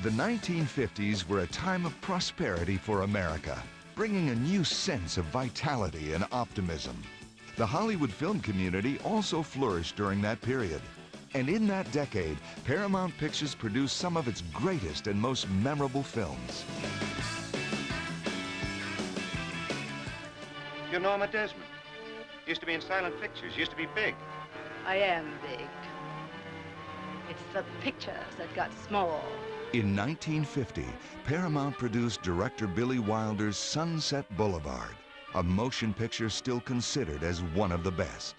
The 1950s were a time of prosperity for America, bringing a new sense of vitality and optimism. The Hollywood film community also flourished during that period. And in that decade, Paramount Pictures produced some of its greatest and most memorable films. You're Norma Desmond. Used to be in silent pictures, used to be big. I am big. It's the pictures that got small. In 1950, Paramount produced director Billy Wilder's Sunset Boulevard, a motion picture still considered as one of the best.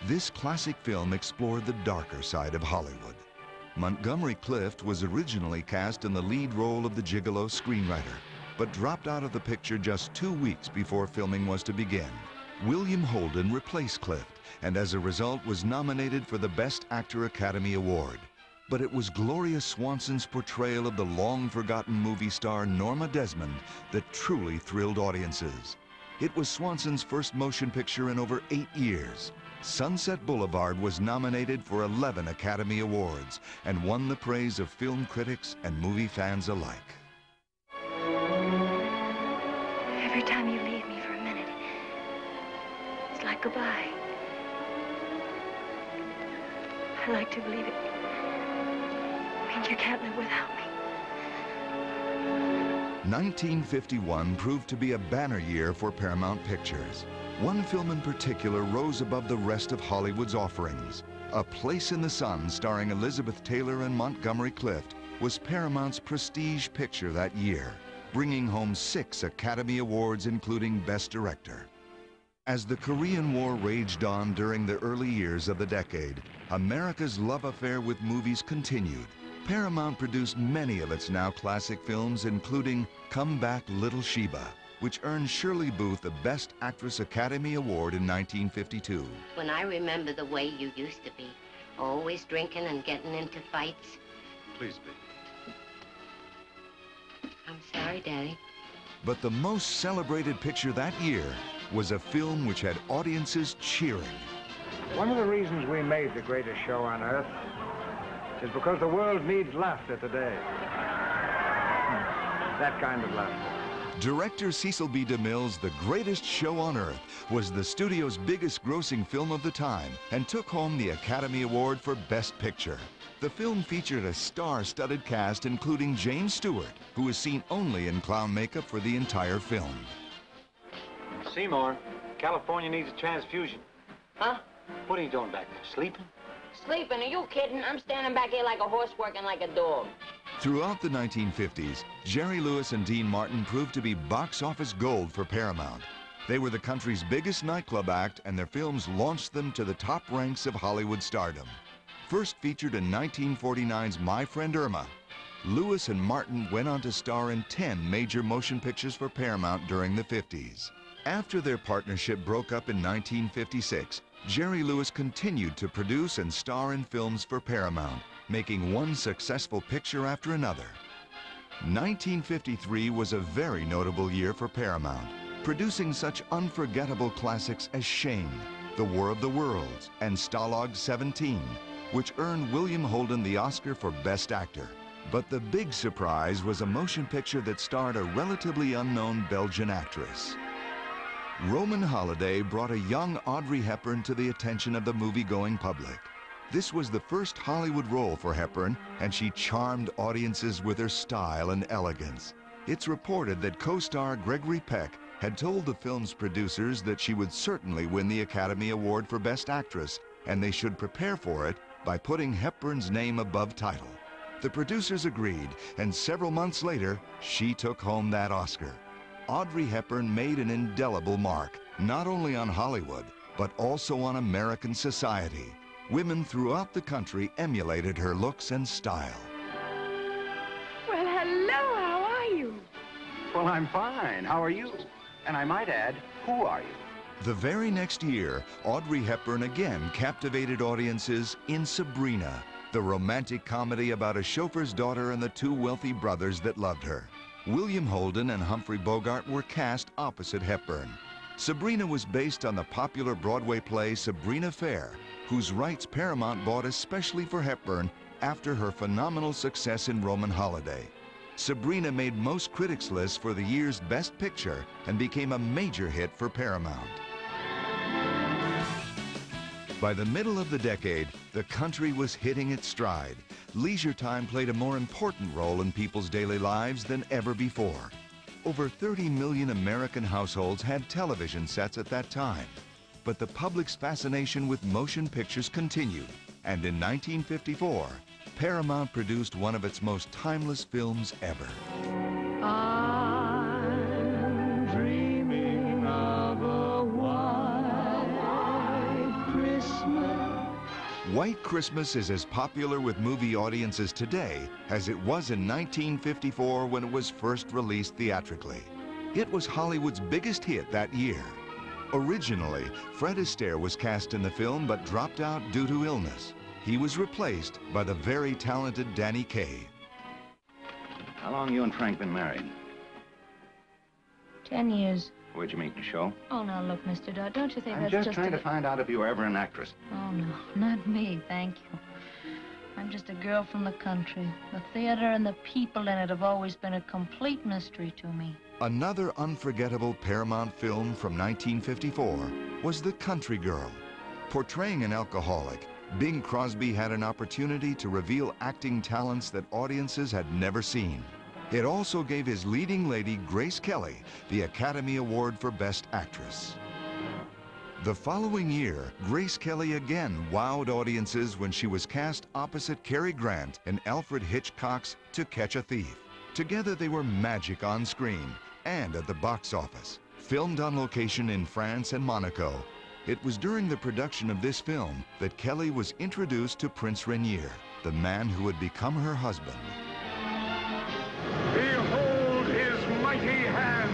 This classic film explored the darker side of Hollywood. Montgomery Clift was originally cast in the lead role of the Gigolo screenwriter, but dropped out of the picture just 2 weeks before filming was to begin. William Holden replaced Clift, and as a result was nominated for the Best Actor Academy Award. But it was Gloria Swanson's portrayal of the long-forgotten movie star Norma Desmond that truly thrilled audiences. It was Swanson's first motion picture in over 8 years. Sunset Boulevard was nominated for 11 Academy Awards and won the praise of film critics and movie fans alike. Every time you leave me for a minute, it's like goodbye. I like to believe it. You can't live without me. 1951 proved to be a banner year for Paramount Pictures. One film in particular rose above the rest of Hollywood's offerings. A Place in the Sun, starring Elizabeth Taylor and Montgomery Clift, was Paramount's prestige picture that year, bringing home 6 Academy Awards, including Best Director. As the Korean War raged on during the early years of the decade, America's love affair with movies continued. Paramount produced many of its now classic films, including Come Back Little Sheba, which earned Shirley Booth the Best Actress Academy Award in 1952. When I remember the way you used to be, always drinking and getting into fights. Please be. I'm sorry, Daddy. But the most celebrated picture that year was a film which had audiences cheering. One of the reasons we made the greatest show on earth is because the world needs laughter today. That kind of laughter. Director Cecil B. DeMille's The Greatest Show on Earth was the studio's biggest grossing film of the time and took home the Academy Award for Best Picture. The film featured a star-studded cast including James Stewart, who was seen only in clown makeup for the entire film. Seymour, California needs a transfusion. Huh? What are you doing back there, sleeping? Sleeping? Are you kidding? I'm standing back here like a horse working like a dog. Throughout the 1950s, Jerry Lewis and Dean Martin proved to be box office gold for Paramount. They were the country's biggest nightclub act, and their films launched them to the top ranks of Hollywood stardom. First featured in 1949's My Friend Irma, Lewis and Martin went on to star in 10 major motion pictures for Paramount during the 50s. After their partnership broke up in 1956, Jerry Lewis continued to produce and star in films for Paramount, making one successful picture after another. 1953 was a very notable year for Paramount, producing such unforgettable classics as Shane, The War of the Worlds, and Stalag 17, which earned William Holden the Oscar for Best Actor. But the big surprise was a motion picture that starred a relatively unknown Belgian actress. Roman Holiday brought a young Audrey Hepburn to the attention of the movie-going public. This was the first Hollywood role for Hepburn, and she charmed audiences with her style and elegance. It's reported that co-star Gregory Peck had told the film's producers that she would certainly win the Academy Award for Best Actress, and they should prepare for it by putting Hepburn's name above title. The producers agreed, and several months later, she took home that Oscar. Audrey Hepburn made an indelible mark, not only on Hollywood, but also on American society. Women throughout the country emulated her looks and style. Well, hello, how are you? Well, I'm fine. How are you? And I might add, who are you? The very next year, Audrey Hepburn again captivated audiences in Sabrina, the romantic comedy about a chauffeur's daughter and the 2 wealthy brothers that loved her. William Holden and Humphrey Bogart were cast opposite Hepburn. Sabrina was based on the popular Broadway play Sabrina Fair, whose rights Paramount bought especially for Hepburn after her phenomenal success in Roman Holiday. Sabrina made most critics' lists for the year's Best Picture and became a major hit for Paramount. By the middle of the decade, the country was hitting its stride. Leisure time played a more important role in people's daily lives than ever before. Over 30 million American households had television sets at that time. But the public's fascination with motion pictures continued, and in 1954, Paramount produced one of its most timeless films ever. I'm dreaming of a white Christmas. White Christmas is as popular with movie audiences today as it was in 1954 when it was first released theatrically. It was Hollywood's biggest hit that year. Originally, Fred Astaire was cast in the film but dropped out due to illness. He was replaced by the very talented Danny Kaye. How long you and Frank been married? 10 years. Where'd you meet, the show? Oh, now look, Mr. Dodd, don't you think I'm that's just just trying to find out if you were ever an actress. Oh, no, not me, thank you. I'm just a girl from the country. The theater and the people in it have always been a complete mystery to me. Another unforgettable Paramount film from 1954 was The Country Girl. Portraying an alcoholic, Bing Crosby had an opportunity to reveal acting talents that audiences had never seen. It also gave his leading lady, Grace Kelly, the Academy Award for Best Actress. The following year, Grace Kelly again wowed audiences when she was cast opposite Cary Grant in Alfred Hitchcock's To Catch a Thief. Together they were magic on screen and at the box office. Filmed on location in France and Monaco, it was during the production of this film that Kelly was introduced to Prince Rainier, the man who would become her husband. Behold his mighty hand!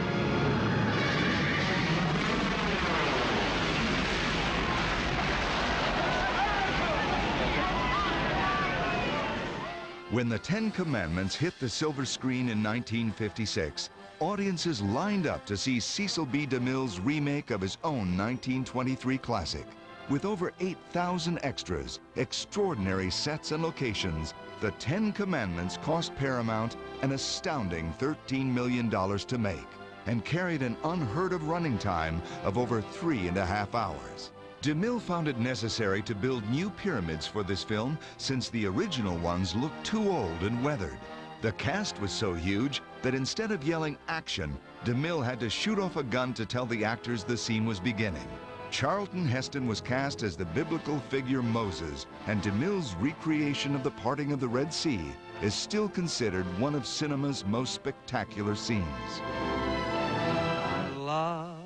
When the Ten Commandments hit the silver screen in 1956, audiences lined up to see Cecil B. DeMille's remake of his own 1923 classic. With over 8,000 extras, extraordinary sets and locations, the Ten Commandments cost Paramount an astounding $13 million to make and carried an unheard-of running time of over 3.5 hours. DeMille found it necessary to build new pyramids for this film since the original ones looked too old and weathered. The cast was so huge that instead of yelling action, DeMille had to shoot off a gun to tell the actors the scene was beginning. Charlton Heston was cast as the biblical figure Moses, and DeMille's recreation of the parting of the Red Sea is still considered one of cinema's most spectacular scenes. I love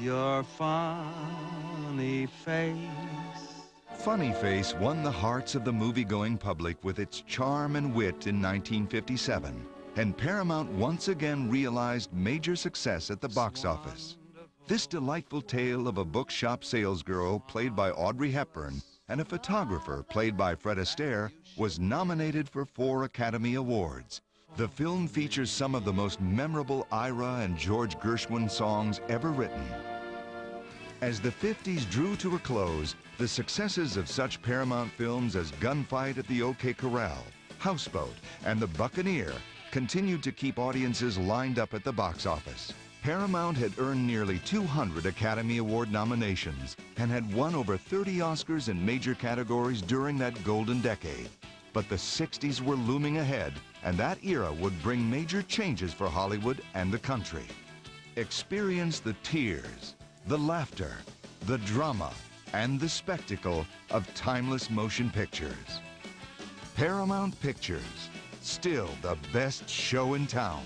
your funny face. Funny Face won the hearts of the movie-going public with its charm and wit in 1957, and Paramount once again realized major success at the box office. This delightful tale of a bookshop salesgirl played by Audrey Hepburn and a photographer played by Fred Astaire was nominated for 4 Academy Awards. The film features some of the most memorable Ira and George Gershwin songs ever written. As the 50s drew to a close, the successes of such Paramount films as Gunfight at the OK Corral, Houseboat, and The Buccaneer continued to keep audiences lined up at the box office. Paramount had earned nearly 200 Academy Award nominations and had won over 30 Oscars in major categories during that golden decade. But the 60s were looming ahead, and that era would bring major changes for Hollywood and the country. Experience the tears, the laughter, the drama, and the spectacle of timeless motion pictures. Paramount Pictures, still the best show in town.